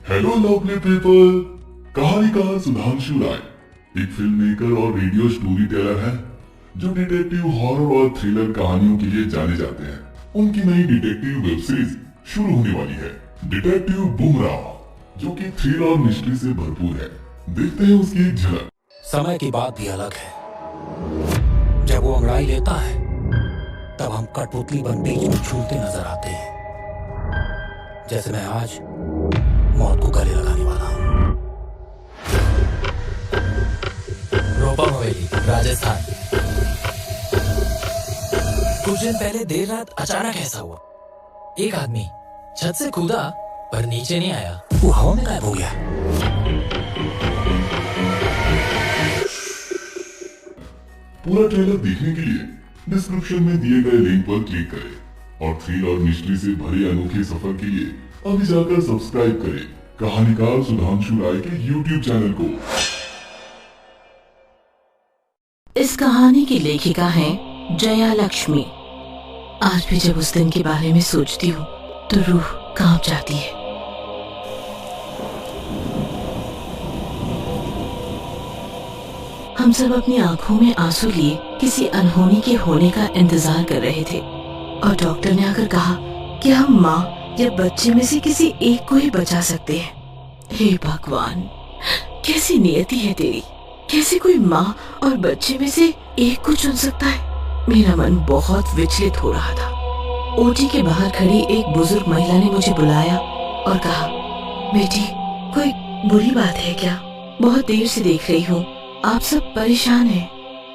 Hello lovely people. कहानी का सुधांशु राय एक फिल्म मेकर और रेडियो स्टोरी टेलर है जो डिटेक्टिव हॉरर और थ्रिलर कहानियों के लिए जाने जाते हैं। उनकी नई डिटेक्टिव वेब सीरीज शुरू होने वाली है, डिटेक्टिव बुमराह, जो कि थ्रिल और मिस्ट्री से भरपूर है। देखते हैं उसकी एक झलक। समय की बात भी अलग है। जब वो अंगड़ाई लेता है तब हम कठपुतली बन बीच में झूलते नजर आते हैं, जैसे मैं आज मौत को गले लगाने वाला हूँ। रोपा हवेली, राजस्थान। कुछ दिन पहले देर रात अचानक ऐसा हुआ, एक आदमी छत से कूदा पर नीचे नहीं आया, वो हवा में गायब हो गया। पूरा ट्रेलर देखने के लिए डिस्क्रिप्शन में दिए गए लिंक पर क्लिक करें और थ्रिल और मिस्ट्री से भरे अनोखे सफर के लिए अभी जाकर सब्सक्राइब करें कहानीकार सुधांशु राय के YouTube चैनल को। इस कहानी की लेखिका हैं जया लक्ष्मी। आज भी जब उस दिन के बारे में सोचती हूँ तो रूह कांप जाती है। हम सब अपनी आंखों में आंसू लिए किसी अनहोनी के होने का इंतजार कर रहे थे और डॉक्टर ने आकर कहा कि हम माँ या बच्चे में से किसी एक को ही बचा सकते हैं। हे भगवान, कैसी नियति है तेरी, कैसे कोई माँ और बच्चे में से एक को चुन सकता है। मेरा मन बहुत विचलित हो रहा था। ओटी के बाहर खड़ी एक बुजुर्ग महिला ने मुझे बुलाया और कहा, बेटी कोई बुरी बात है क्या? बहुत देर से देख रही हूँ आप सब परेशान हैं।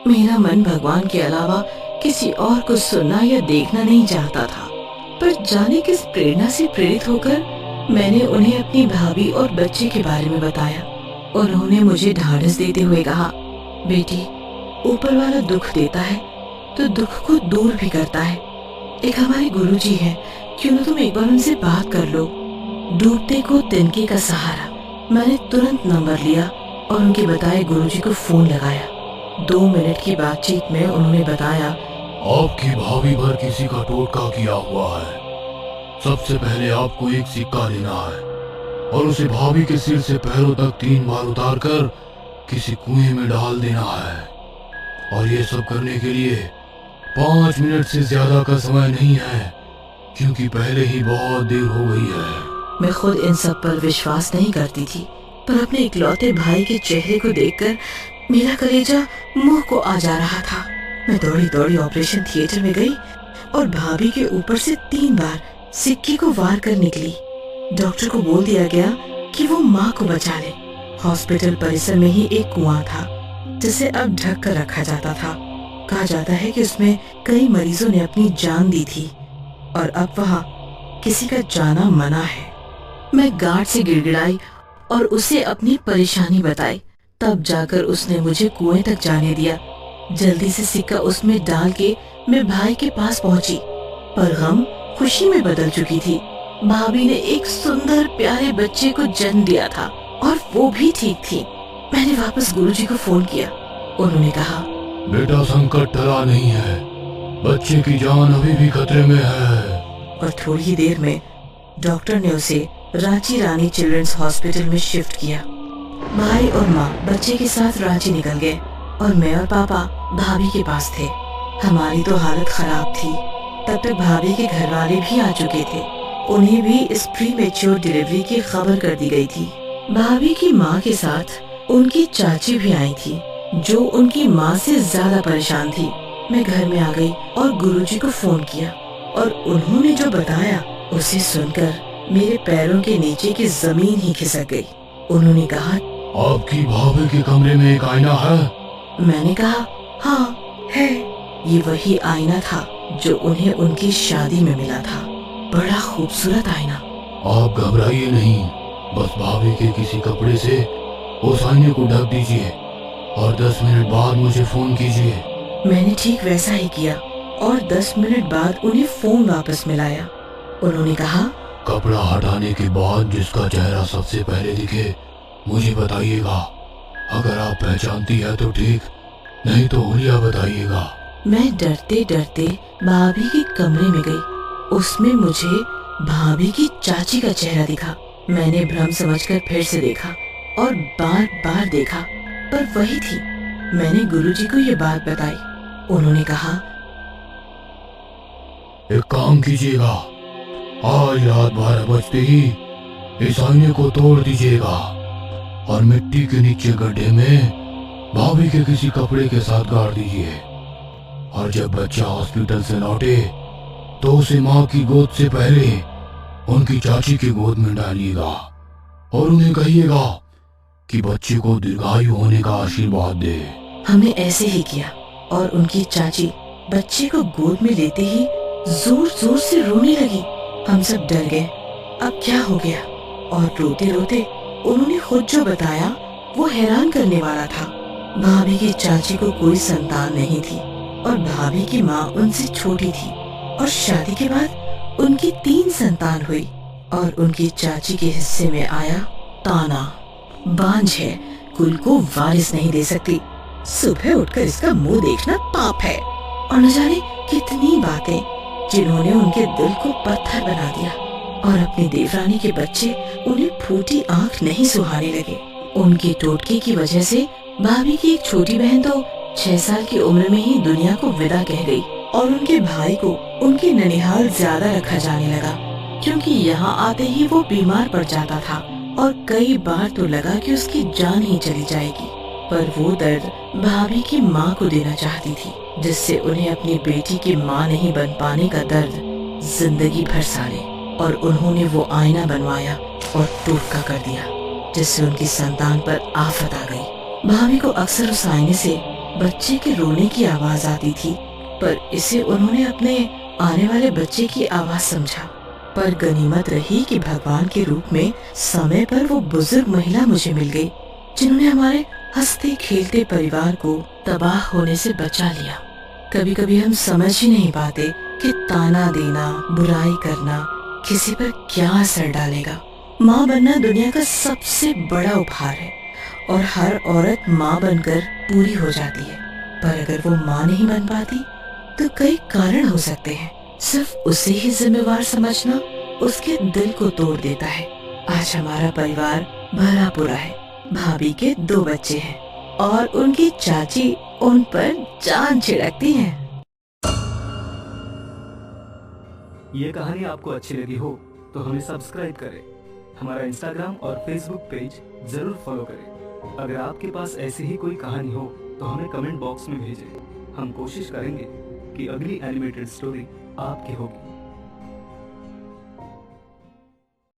मेरा मन भगवान के अलावा किसी और को सुनना या देखना नहीं चाहता था, पर जाने किस प्रेरणा से प्रेरित होकर मैंने उन्हें अपनी भाभी और बच्चे के बारे में बताया। उन्होंने मुझे ढाढ़स देते हुए कहा, बेटी ऊपर वाला दुख देता है तो दुख को दूर भी करता है। एक हमारे गुरुजी हैं, क्यों न तुम एक बार उनसे बात कर लो। डूबते को तिनके का सहारा। मैंने तुरंत नंबर लिया और उनके बताए गुरुजी को फोन लगाया। 2 मिनट की बातचीत में उन्होंने बताया, आपकी भाभी पर किसी का टोटका किया हुआ है। सबसे पहले आपको एक सिक्का लेना है और उसे भाभी के सिर से पैरों तक 3 बार उतारकर किसी कुएं में डाल देना है। और ये सब करने के लिए 5 मिनट से ज्यादा का समय नहीं है, क्योंकि पहले ही बहुत देर हो गई है। मैं खुद इन सब पर विश्वास नहीं करती थी, पर अपने इकलौते भाई के चेहरे को देखकर मेरा कलेजा मुंह को आ जा रहा था। मैं दौड़ी दौड़ी ऑपरेशन थिएटर में गई और भाभी के ऊपर से 3 बार सिक्के को वार कर निकली। डॉक्टर को बोल दिया गया कि वो माँ को बचा ले। हॉस्पिटल परिसर में ही एक कुआं था जिसे अब ढक कर रखा जाता था। कहा जाता है कि उसमें कई मरीजों ने अपनी जान दी थी और अब वहाँ किसी का जाना मना है। मैं गार्ड से गिड़गिड़ाई और उसे अपनी परेशानी बताई। तब जाकर उसने मुझे कुएं तक जाने दिया। जल्दी से सिक्का उसमें डाल के मैं भाई के पास पहुंची, पर गम खुशी में बदल चुकी थी। भाभी ने एक सुंदर प्यारे बच्चे को जन्म दिया था और वो भी ठीक थी। मैंने वापस गुरुजी को फोन किया। उन्होंने कहा, बेटा संकट टला नहीं है, बच्चे की जान अभी भी खतरे में है। और थोड़ी ही देर में डॉक्टर ने उसे रांची रानी चिल्ड्रंस हॉस्पिटल में शिफ्ट किया। भाई और माँ बच्चे के साथ रांची निकल गए और मैं और पापा भाभी के पास थे। हमारी तो हालत खराब थी। तब तक भाभी के घर वाले भी आ चुके थे। उन्हें भी इस प्रीमेच्योर डिलीवरी की खबर कर दी गई थी। भाभी की माँ के साथ उनकी चाची भी आई थी, जो उनकी माँ से ज्यादा परेशान थी। मैं घर में आ गई और गुरुजी को फोन किया और उन्होंने जो बताया उसे सुनकर मेरे पैरों के नीचे की जमीन ही खिसक गई। उन्होंने कहा, आपकी भाभी के कमरे में एक आईना है? मैंने कहा, हाँ है। ये वही आईना था जो उन्हें उनकी शादी में मिला था। बड़ा खूबसूरत आईना। आप घबराइए नहीं, बस भाभी के किसी कपड़े से उस आईने को ढक दीजिए और 10 मिनट बाद मुझे फोन कीजिए। मैंने ठीक वैसा ही किया और 10 मिनट बाद उन्हें फोन वापस मिलाया। उन्होंने कहा, कपड़ा हटाने के बाद जिसका चेहरा सबसे पहले दिखे मुझे बताइएगा। अगर आप पहचानती है तो ठीक, नहीं तो हुलिया बताइएगा। मैं डरते डरते भाभी के कमरे में गई। उसमें मुझे भाभी की चाची का चेहरा दिखा। मैंने भ्रम समझकर फिर से देखा और बार बार देखा, पर वही थी। मैंने गुरुजी को ये बात बताई। उन्होंने कहा, एक काम कीजिएगा, आज रात 12 बजते ही इस आईने को तोड़ दीजिएगा और मिट्टी के नीचे गड्ढे में भाभी के किसी कपड़े के साथ गाड़ दीजिए। और जब बच्चा हॉस्पिटल से लौटे तो उसे माँ की गोद से पहले उनकी चाची की गोद में डालिएगा और उन्हें कहिएगा कि बच्चे को दीर्घायु होने का आशीर्वाद दे। हमने ऐसे ही किया और उनकी चाची बच्चे को गोद में लेते ही जोर जोर से रोने लगी। हम सब डर गए, अब क्या हो गया? और रोते रोते उन्होंने खुद जो बताया वो हैरान करने वाला था। भाभी की चाची को कोई संतान नहीं थी और भाभी की माँ उनसे छोटी थी और शादी के बाद उनकी 3 संतान हुई और उनकी चाची के हिस्से में आया ताना। बांझ है, कुल को वारिस नहीं दे सकती। सुबह उठकर इसका मुंह देखना पाप है। और न जाने कितनी बातें जिन्होंने उनके दिल को पत्थर बना दिया। और अपनी देवरानी के बच्चे उन्हें फूटी आंख नहीं सुहाने लगे। उनके टोटके की वजह से भाभी की एक छोटी बहन तो 6 साल की उम्र में ही दुनिया को विदा कह गई और उनके भाई को उनके ननिहाल ज्यादा रखा जाने लगा, क्योंकि यहाँ आते ही वो बीमार पड़ जाता था और कई बार तो लगा कि उसकी जान ही चली जाएगी। पर वो दर्द भाभी की माँ को देना चाहती थी, जिससे उन्हें अपनी बेटी की माँ नहीं बन पाने का दर्द जिंदगी भर सहे। और उन्होंने वो आईना बनवाया और टोटका कर दिया, जिससे उनकी संतान पर आफत आ गई। भाभी को अक्सर उस आईने से बच्चे के रोने की आवाज आती थी, पर इसे उन्होंने अपने आने वाले बच्चे की आवाज समझा। पर गनीमत रही कि भगवान के रूप में समय पर वो बुजुर्ग महिला मुझे मिल गई, जिन्होंने हमारे हंसते खेलते परिवार को तबाह होने से बचा लिया। कभी कभी हम समझ ही नहीं पाते कि ताना देना, बुराई करना किसी पर क्या असर डालेगा। माँ बनना दुनिया का सबसे बड़ा उपहार है और हर औरत माँ बनकर पूरी हो जाती है। पर अगर वो माँ नहीं बन पाती तो कई कारण हो सकते हैं। सिर्फ उसे ही जिम्मेवार समझना उसके दिल को तोड़ देता है। आज हमारा परिवार भरा पूरा है। भाभी के 2 बच्चे हैं और उनकी चाची उन पर जान छिड़कती है। ये कहानी आपको अच्छी लगी हो तो हमें सब्सक्राइब करें, हमारा इंस्टाग्राम और फेसबुक पेज जरूर फॉलो करें। अगर आपके पास ऐसी ही कोई कहानी हो तो हमें कमेंट बॉक्स में भेजें। हम कोशिश करेंगे कि अगली एनिमेटेड स्टोरी आपकी होगी।